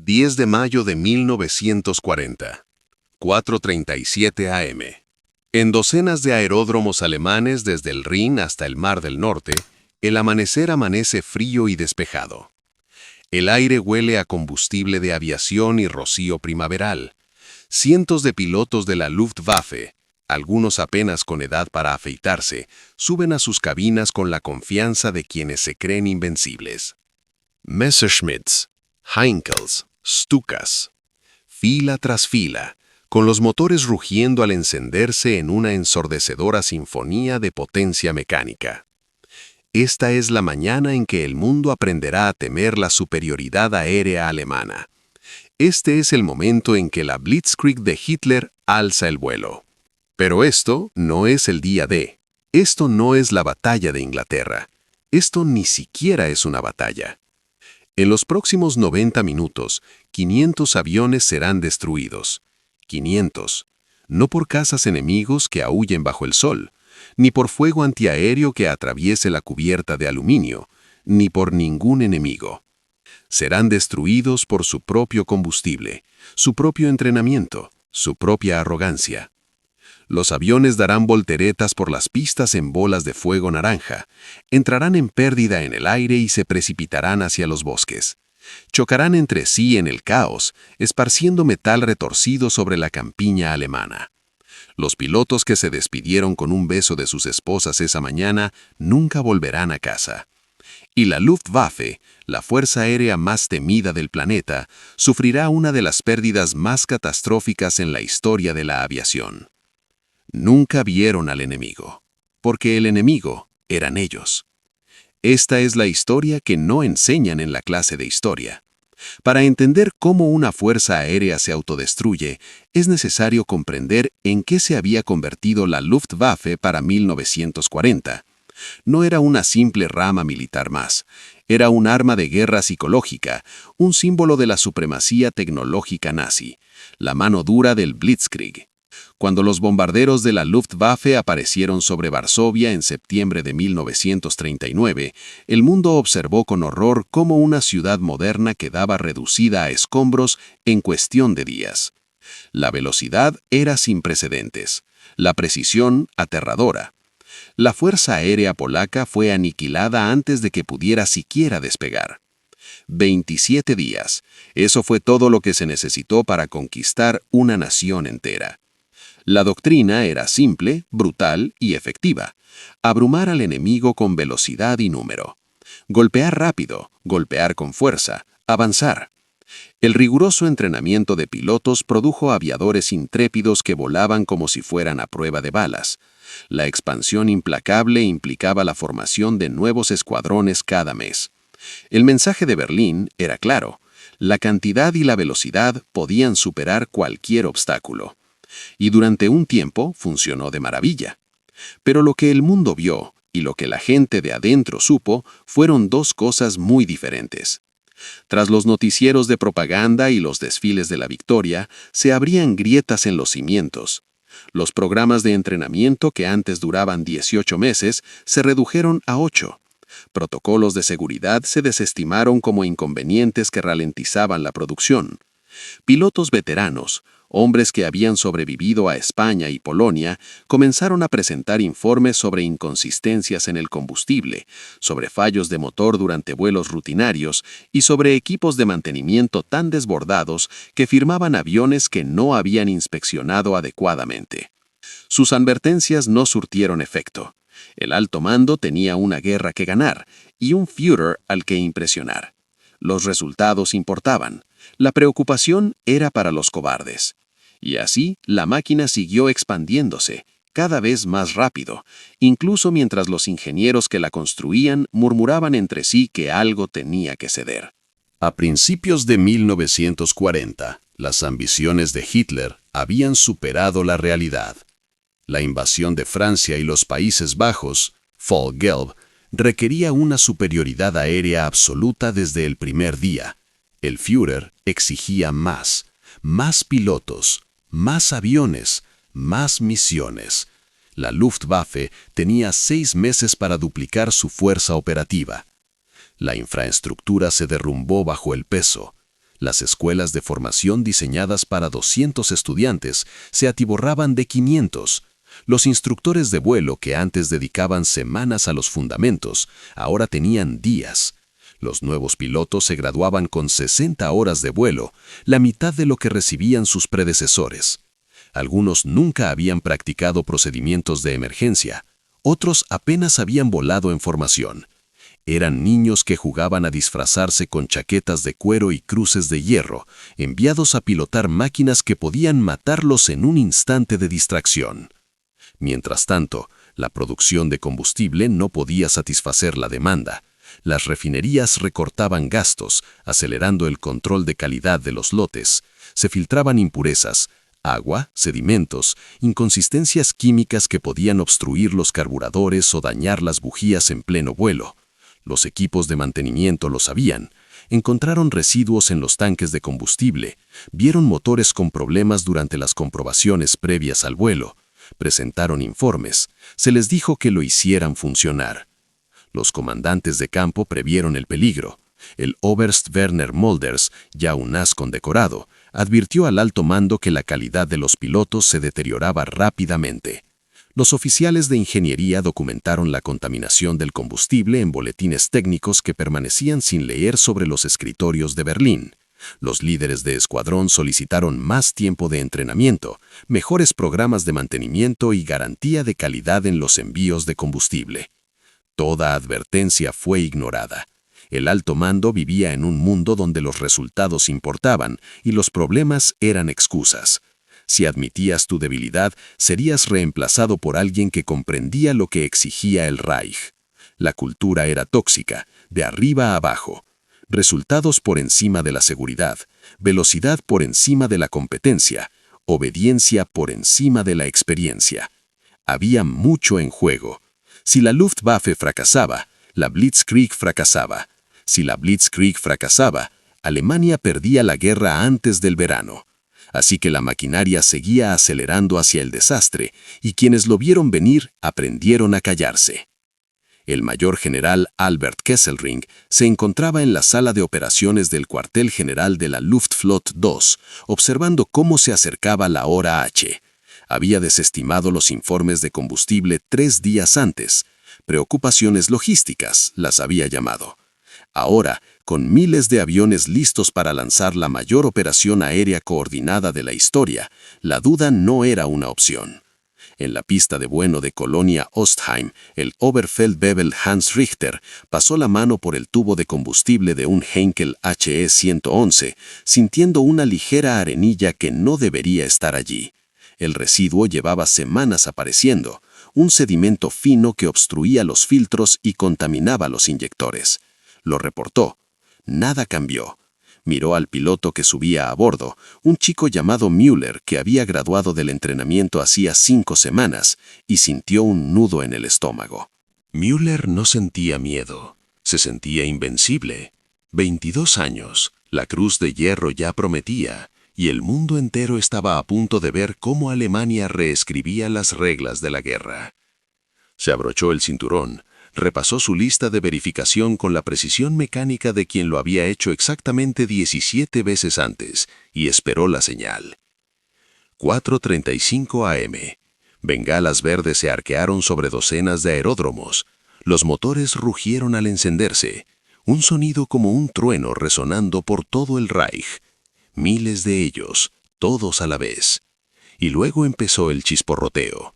10 de mayo de 1940, 4:37 am. En docenas de aeródromos alemanes desde el Rin hasta el Mar del Norte, el amanecer amanece frío y despejado. El aire huele a combustible de aviación y rocío primaveral. Cientos de pilotos de la Luftwaffe, algunos apenas con edad para afeitarse, suben a sus cabinas con la confianza de quienes se creen invencibles. Messerschmitts, Heinkels, Stukas. Fila tras fila, con los motores rugiendo al encenderse en una ensordecedora sinfonía de potencia mecánica. Esta es la mañana en que el mundo aprenderá a temer la superioridad aérea alemana. Este es el momento en que la Blitzkrieg de Hitler alza el vuelo. Pero esto no es el día D. Esto no es la batalla de Inglaterra. Esto ni siquiera es una batalla. En los próximos 90 minutos, 500 aviones serán destruidos. 500. No por cazas enemigos que aúllen bajo el sol, ni por fuego antiaéreo que atraviese la cubierta de aluminio, ni por ningún enemigo. Serán destruidos por su propio combustible, su propio entrenamiento, su propia arrogancia. Los aviones darán volteretas por las pistas en bolas de fuego naranja, entrarán en pérdida en el aire y se precipitarán hacia los bosques. Chocarán entre sí en el caos, esparciendo metal retorcido sobre la campiña alemana. Los pilotos que se despidieron con un beso de sus esposas esa mañana nunca volverán a casa. Y la Luftwaffe, la fuerza aérea más temida del planeta, sufrirá una de las pérdidas más catastróficas en la historia de la aviación. Nunca vieron al enemigo, porque el enemigo eran ellos. Esta es la historia que no enseñan en la clase de historia. Para entender cómo una fuerza aérea se autodestruye, es necesario comprender en qué se había convertido la Luftwaffe para 1940. No era una simple rama militar más, era un arma de guerra psicológica, un símbolo de la supremacía tecnológica nazi, la mano dura del Blitzkrieg. Cuando los bombarderos de la Luftwaffe aparecieron sobre Varsovia en septiembre de 1939, el mundo observó con horror cómo una ciudad moderna quedaba reducida a escombros en cuestión de días. La velocidad era sin precedentes, la precisión aterradora. La fuerza aérea polaca fue aniquilada antes de que pudiera siquiera despegar. 27 días, eso fue todo lo que se necesitó para conquistar una nación entera. La doctrina era simple, brutal y efectiva. Abrumar al enemigo con velocidad y número. Golpear rápido, golpear con fuerza, avanzar. El riguroso entrenamiento de pilotos produjo aviadores intrépidos que volaban como si fueran a prueba de balas. La expansión implacable implicaba la formación de nuevos escuadrones cada mes. El mensaje de Berlín era claro. La cantidad y la velocidad podían superar cualquier obstáculo. Y durante un tiempo funcionó de maravilla. Pero lo que el mundo vio y lo que la gente de adentro supo fueron dos cosas muy diferentes. Tras los noticieros de propaganda y los desfiles de la victoria, se abrían grietas en los cimientos. Los programas de entrenamiento que antes duraban 18 meses se redujeron a 8. Protocolos de seguridad se desestimaron como inconvenientes que ralentizaban la producción. Pilotos veteranos, hombres que habían sobrevivido a España y Polonia, comenzaron a presentar informes sobre inconsistencias en el combustible, sobre fallos de motor durante vuelos rutinarios y sobre equipos de mantenimiento tan desbordados que firmaban aviones que no habían inspeccionado adecuadamente. Sus advertencias no surtieron efecto. El alto mando tenía una guerra que ganar y un Führer al que impresionar. Los resultados importaban. La preocupación era para los cobardes. Y así la máquina siguió expandiéndose, cada vez más rápido, incluso mientras los ingenieros que la construían murmuraban entre sí que algo tenía que ceder. A principios de 1940, las ambiciones de Hitler habían superado la realidad. La invasión de Francia y los Países Bajos, Fall-Gelb, requería una superioridad aérea absoluta desde el primer día. El Führer exigía más pilotos, más aviones, más misiones. La Luftwaffe tenía 6 meses para duplicar su fuerza operativa. La infraestructura se derrumbó bajo el peso. Las escuelas de formación diseñadas para 200 estudiantes se atiborraban de 500. Los instructores de vuelo que antes dedicaban semanas a los fundamentos, ahora tenían días. Los nuevos pilotos se graduaban con 60 horas de vuelo, la mitad de lo que recibían sus predecesores. Algunos nunca habían practicado procedimientos de emergencia, otros apenas habían volado en formación. Eran niños que jugaban a disfrazarse con chaquetas de cuero y cruces de hierro, enviados a pilotar máquinas que podían matarlos en un instante de distracción. Mientras tanto, la producción de combustible no podía satisfacer la demanda. Las refinerías recortaban gastos, acelerando el control de calidad de los lotes. Se filtraban impurezas, agua, sedimentos, inconsistencias químicas que podían obstruir los carburadores o dañar las bujías en pleno vuelo. Los equipos de mantenimiento lo sabían. Encontraron residuos en los tanques de combustible, vieron motores con problemas durante las comprobaciones previas al vuelo, presentaron informes, se les dijo que lo hicieran funcionar. Los comandantes de campo previeron el peligro. El Oberst Werner Molders, ya un as condecorado, advirtió al alto mando que la calidad de los pilotos se deterioraba rápidamente. Los oficiales de ingeniería documentaron la contaminación del combustible en boletines técnicos que permanecían sin leer sobre los escritorios de Berlín. Los líderes de escuadrón solicitaron más tiempo de entrenamiento, mejores programas de mantenimiento y garantía de calidad en los envíos de combustible. Toda advertencia fue ignorada. El alto mando vivía en un mundo donde los resultados importaban y los problemas eran excusas. Si admitías tu debilidad, serías reemplazado por alguien que comprendía lo que exigía el Reich. La cultura era tóxica, de arriba a abajo. Resultados por encima de la seguridad, velocidad por encima de la competencia, obediencia por encima de la experiencia. Había mucho en juego. Si la Luftwaffe fracasaba, la Blitzkrieg fracasaba. Si la Blitzkrieg fracasaba, Alemania perdía la guerra antes del verano. Así que la maquinaria seguía acelerando hacia el desastre, y quienes lo vieron venir aprendieron a callarse. El mayor general Albert Kesselring se encontraba en la sala de operaciones del cuartel general de la Luftflotte 2, observando cómo se acercaba la hora H. Había desestimado los informes de combustible 3 días antes. Preocupaciones logísticas las había llamado. Ahora, con miles de aviones listos para lanzar la mayor operación aérea coordinada de la historia, la duda no era una opción. En la pista de vuelo de Colonia Ostheim, el Oberfeldwebel Hans Richter pasó la mano por el tubo de combustible de un Heinkel HE-111, sintiendo una ligera arenilla que no debería estar allí. El residuo llevaba semanas apareciendo, un sedimento fino que obstruía los filtros y contaminaba los inyectores. Lo reportó. Nada cambió. Miró al piloto que subía a bordo, un chico llamado Müller que había graduado del entrenamiento hacía 5 semanas, y sintió un nudo en el estómago. Müller no sentía miedo, se sentía invencible. 22 años, la cruz de hierro ya prometía, y el mundo entero estaba a punto de ver cómo Alemania reescribía las reglas de la guerra. Se abrochó el cinturón, repasó su lista de verificación con la precisión mecánica de quien lo había hecho exactamente 17 veces antes y esperó la señal. 4:35 AM. Bengalas verdes se arquearon sobre docenas de aeródromos. Los motores rugieron al encenderse. Un sonido como un trueno resonando por todo el Reich. Miles de ellos, todos a la vez. Y luego empezó el chisporroteo.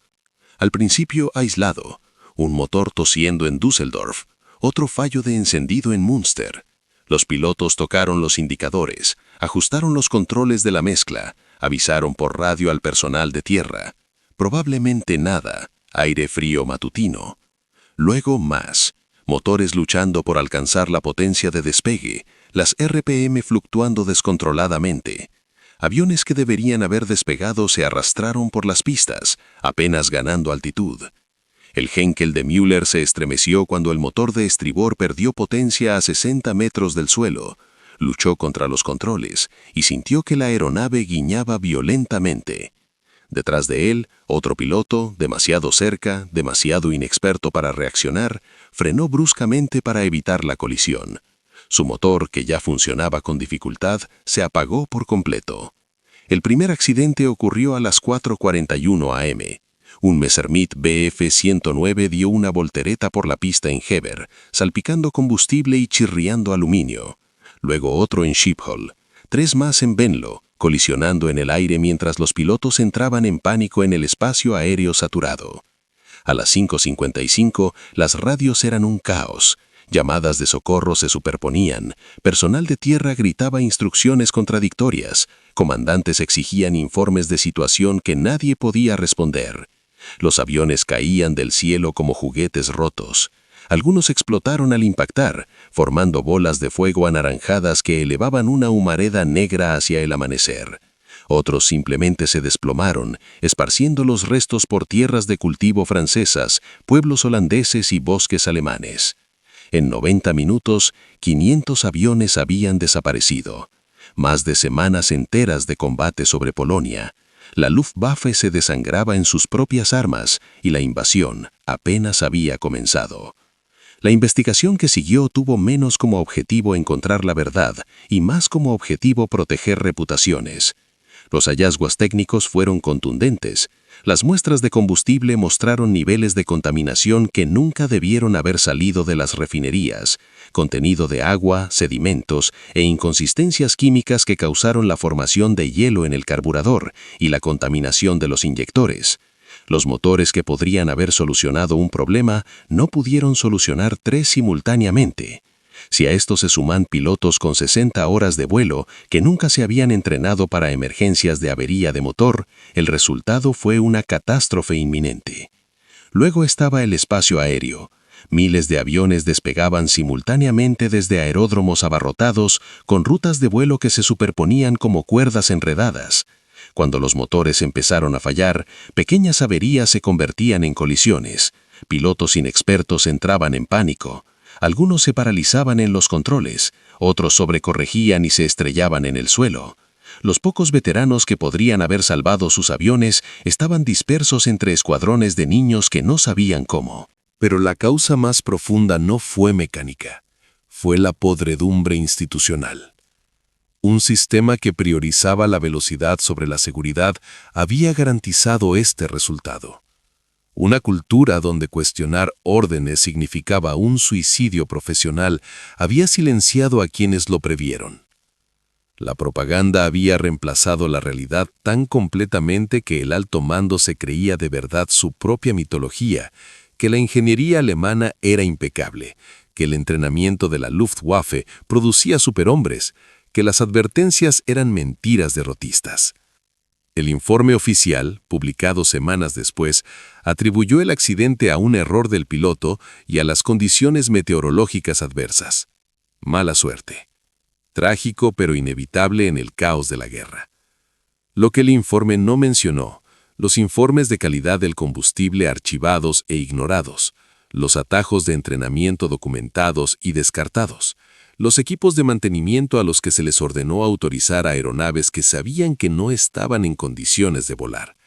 Al principio aislado. Un motor tosiendo en Düsseldorf, otro fallo de encendido en Münster. Los pilotos tocaron los indicadores, ajustaron los controles de la mezcla, avisaron por radio al personal de tierra. Probablemente nada, aire frío matutino. Luego más, motores luchando por alcanzar la potencia de despegue, las RPM fluctuando descontroladamente. Aviones que deberían haber despegado se arrastraron por las pistas, apenas ganando altitud. El Heinkel de Müller se estremeció cuando el motor de estribor perdió potencia a 60 metros del suelo. Luchó contra los controles y sintió que la aeronave guiñaba violentamente. Detrás de él, otro piloto, demasiado cerca, demasiado inexperto para reaccionar, frenó bruscamente para evitar la colisión. Su motor, que ya funcionaba con dificultad, se apagó por completo. El primer accidente ocurrió a las 4:41 am. Un Messerschmitt Bf-109 dio una voltereta por la pista en Heber, salpicando combustible y chirriando aluminio. Luego otro en Schiphol. 3 más en Venlo, colisionando en el aire mientras los pilotos entraban en pánico en el espacio aéreo saturado. A las 5:55, las radios eran un caos. Llamadas de socorro se superponían, personal de tierra gritaba instrucciones contradictorias, comandantes exigían informes de situación que nadie podía responder. Los aviones caían del cielo como juguetes rotos. Algunos explotaron al impactar, formando bolas de fuego anaranjadas que elevaban una humareda negra hacia el amanecer. Otros simplemente se desplomaron, esparciendo los restos por tierras de cultivo francesas, pueblos holandeses y bosques alemanes. En 90 minutos, 500 aviones habían desaparecido. Más de semanas enteras de combate sobre Polonia. La Luftwaffe se desangraba en sus propias armas y la invasión apenas había comenzado. La investigación que siguió tuvo menos como objetivo encontrar la verdad y más como objetivo proteger reputaciones. Los hallazgos técnicos fueron contundentes. Las muestras de combustible mostraron niveles de contaminación que nunca debieron haber salido de las refinerías, contenido de agua, sedimentos e inconsistencias químicas que causaron la formación de hielo en el carburador y la contaminación de los inyectores. Los motores que podrían haber solucionado un problema no pudieron solucionar 3 simultáneamente. Si a esto se suman pilotos con 60 horas de vuelo que nunca se habían entrenado para emergencias de avería de motor, el resultado fue una catástrofe inminente. Luego estaba el espacio aéreo. Miles de aviones despegaban simultáneamente desde aeródromos abarrotados, con rutas de vuelo que se superponían como cuerdas enredadas. Cuando los motores empezaron a fallar, pequeñas averías se convertían en colisiones. Pilotos inexpertos entraban en pánico. Algunos se paralizaban en los controles, otros sobrecorregían y se estrellaban en el suelo. Los pocos veteranos que podrían haber salvado sus aviones estaban dispersos entre escuadrones de niños que no sabían cómo. Pero la causa más profunda no fue mecánica, fue la podredumbre institucional. Un sistema que priorizaba la velocidad sobre la seguridad había garantizado este resultado. Una cultura donde cuestionar órdenes significaba un suicidio profesional había silenciado a quienes lo previeron. La propaganda había reemplazado la realidad tan completamente que el alto mando se creía de verdad su propia mitología, que la ingeniería alemana era impecable, que el entrenamiento de la Luftwaffe producía superhombres, que las advertencias eran mentiras derrotistas. El informe oficial, publicado semanas después, atribuyó el accidente a un error del piloto y a las condiciones meteorológicas adversas. Mala suerte. Trágico pero inevitable en el caos de la guerra. Lo que el informe no mencionó, los informes de calidad del combustible archivados e ignorados, los atajos de entrenamiento documentados y descartados, los equipos de mantenimiento a los que se les ordenó autorizar aeronaves que sabían que no estaban en condiciones de volar.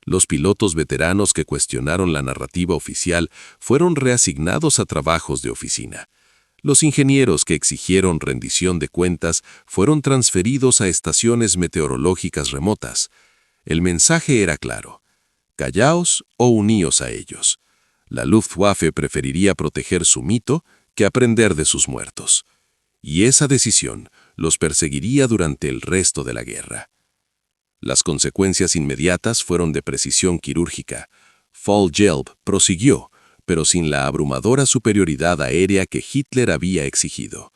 Los pilotos veteranos que cuestionaron la narrativa oficial fueron reasignados a trabajos de oficina. Los ingenieros que exigieron rendición de cuentas fueron transferidos a estaciones meteorológicas remotas. El mensaje era claro: callaos o uníos a ellos. La Luftwaffe preferiría proteger su mito que aprender de sus muertos. Y esa decisión los perseguiría durante el resto de la guerra. Las consecuencias inmediatas fueron de precisión quirúrgica. Fall-Gelb prosiguió, pero sin la abrumadora superioridad aérea que Hitler había exigido.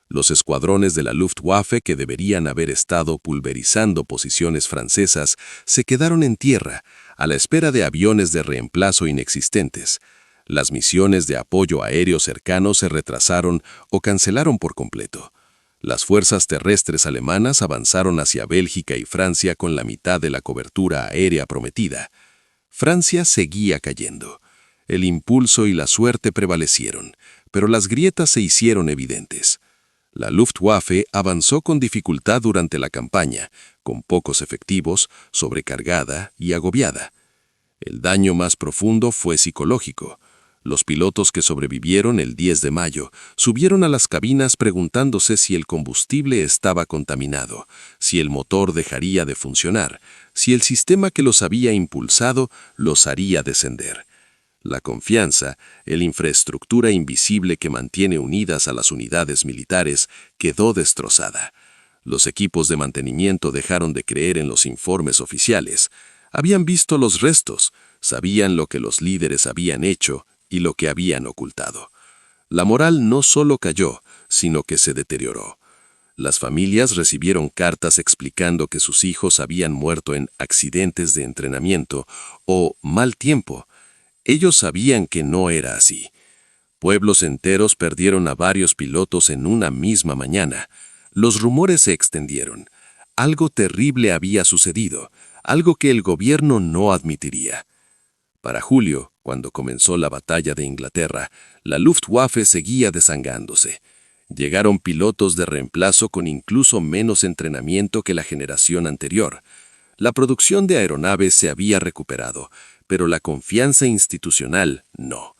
Los escuadrones de la Luftwaffe, que deberían haber estado pulverizando posiciones francesas, se quedaron en tierra, a la espera de aviones de reemplazo inexistentes. Las misiones de apoyo aéreo cercano se retrasaron o cancelaron por completo. Las fuerzas terrestres alemanas avanzaron hacia Bélgica y Francia con la mitad de la cobertura aérea prometida. Francia seguía cayendo. El impulso y la suerte prevalecieron, pero las grietas se hicieron evidentes. La Luftwaffe avanzó con dificultad durante la campaña, con pocos efectivos, sobrecargada y agobiada. El daño más profundo fue psicológico. Los pilotos que sobrevivieron el 10 de mayo subieron a las cabinas preguntándose si el combustible estaba contaminado, si el motor dejaría de funcionar, si el sistema que los había impulsado los haría descender. La confianza, la infraestructura invisible que mantiene unidas a las unidades militares, quedó destrozada. Los equipos de mantenimiento dejaron de creer en los informes oficiales. Habían visto los restos, sabían lo que los líderes habían hecho y lo que habían ocultado. La moral no solo cayó, sino que se deterioró. Las familias recibieron cartas explicando que sus hijos habían muerto en accidentes de entrenamiento o mal tiempo. Ellos sabían que no era así. Pueblos enteros perdieron a varios pilotos en una misma mañana. Los rumores se extendieron. Algo terrible había sucedido, algo que el gobierno no admitiría. Para julio, cuando comenzó la batalla de Inglaterra, la Luftwaffe seguía desangrándose. Llegaron pilotos de reemplazo con incluso menos entrenamiento que la generación anterior. La producción de aeronaves se había recuperado, pero la confianza institucional no.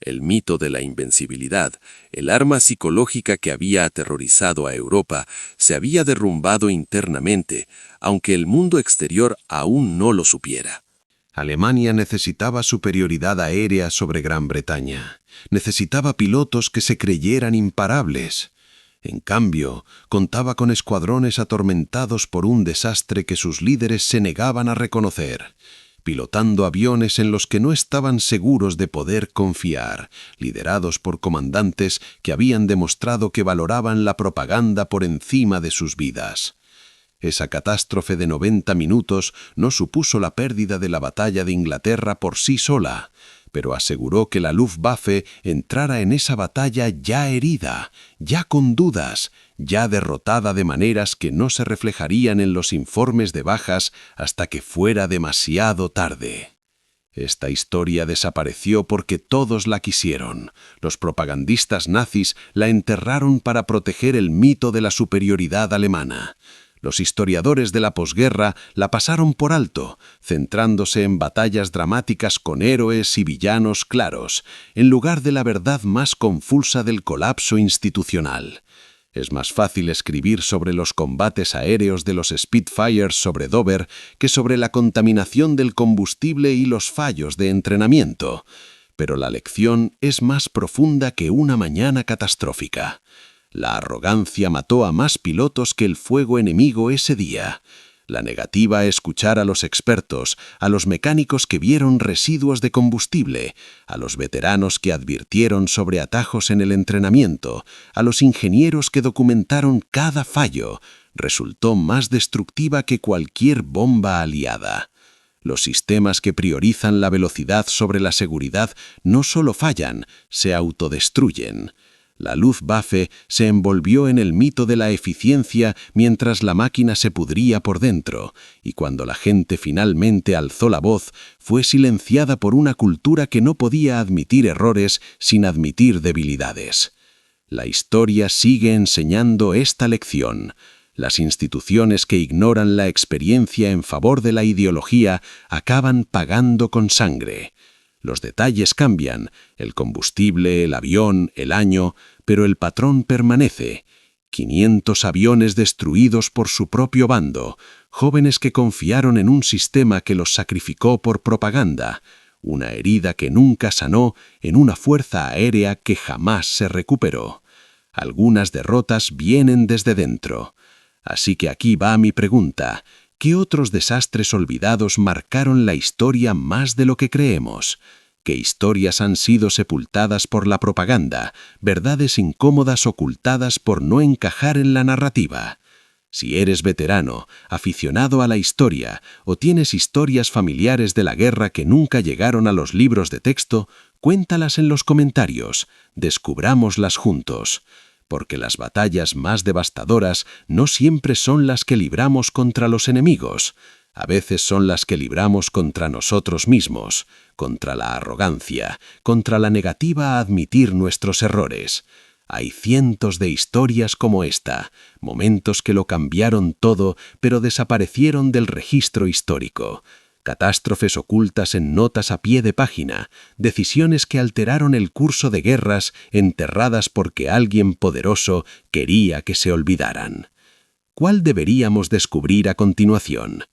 El mito de la invencibilidad, el arma psicológica que había aterrorizado a Europa, se había derrumbado internamente, aunque el mundo exterior aún no lo supiera. Alemania necesitaba superioridad aérea sobre Gran Bretaña. Necesitaba pilotos que se creyeran imparables. En cambio, contaba con escuadrones atormentados por un desastre que sus líderes se negaban a reconocer, pilotando aviones en los que no estaban seguros de poder confiar, liderados por comandantes que habían demostrado que valoraban la propaganda por encima de sus vidas. Esa catástrofe de 90 minutos no supuso la pérdida de la batalla de Inglaterra por sí sola, pero aseguró que la Luftwaffe entrara en esa batalla ya herida, ya con dudas, ya derrotada de maneras que no se reflejarían en los informes de bajas hasta que fuera demasiado tarde. Esta historia desapareció porque todos la quisieron. Los propagandistas nazis la enterraron para proteger el mito de la superioridad alemana. Los historiadores de la posguerra la pasaron por alto, centrándose en batallas dramáticas con héroes y villanos claros, en lugar de la verdad más confusa del colapso institucional. Es más fácil escribir sobre los combates aéreos de los Spitfires sobre Dover que sobre la contaminación del combustible y los fallos de entrenamiento. Pero la lección es más profunda que una mañana catastrófica. La arrogancia mató a más pilotos que el fuego enemigo ese día. La negativa a escuchar a los expertos, a los mecánicos que vieron residuos de combustible, a los veteranos que advirtieron sobre atajos en el entrenamiento, a los ingenieros que documentaron cada fallo, resultó más destructiva que cualquier bomba aliada. Los sistemas que priorizan la velocidad sobre la seguridad no solo fallan, se autodestruyen. La Luftwaffe se envolvió en el mito de la eficiencia mientras la máquina se pudría por dentro, y cuando la gente finalmente alzó la voz, fue silenciada por una cultura que no podía admitir errores sin admitir debilidades. La historia sigue enseñando esta lección. Las instituciones que ignoran la experiencia en favor de la ideología acaban pagando con sangre. Los detalles cambian, el combustible, el avión, el año, pero el patrón permanece. 500 aviones destruidos por su propio bando, jóvenes que confiaron en un sistema que los sacrificó por propaganda, una herida que nunca sanó en una fuerza aérea que jamás se recuperó. Algunas derrotas vienen desde dentro. Así que aquí va mi pregunta. ¿Qué otros desastres olvidados marcaron la historia más de lo que creemos? ¿Qué historias han sido sepultadas por la propaganda, verdades incómodas ocultadas por no encajar en la narrativa? Si eres veterano, aficionado a la historia, o tienes historias familiares de la guerra que nunca llegaron a los libros de texto, cuéntalas en los comentarios, descubrámoslas juntos. Porque las batallas más devastadoras no siempre son las que libramos contra los enemigos, a veces son las que libramos contra nosotros mismos, contra la arrogancia, contra la negativa a admitir nuestros errores. Hay cientos de historias como esta, momentos que lo cambiaron todo, pero desaparecieron del registro histórico. catástrofes ocultas en notas a pie de página, decisiones que alteraron el curso de guerras enterradas porque alguien poderoso quería que se olvidaran. ¿Cuál deberíamos descubrir a continuación?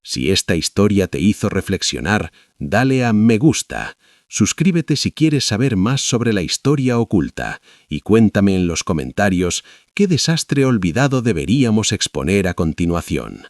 Si esta historia te hizo reflexionar, dale a me gusta. Suscríbete si quieres saber más sobre la historia oculta y cuéntame en los comentarios qué desastre olvidado deberíamos exponer a continuación.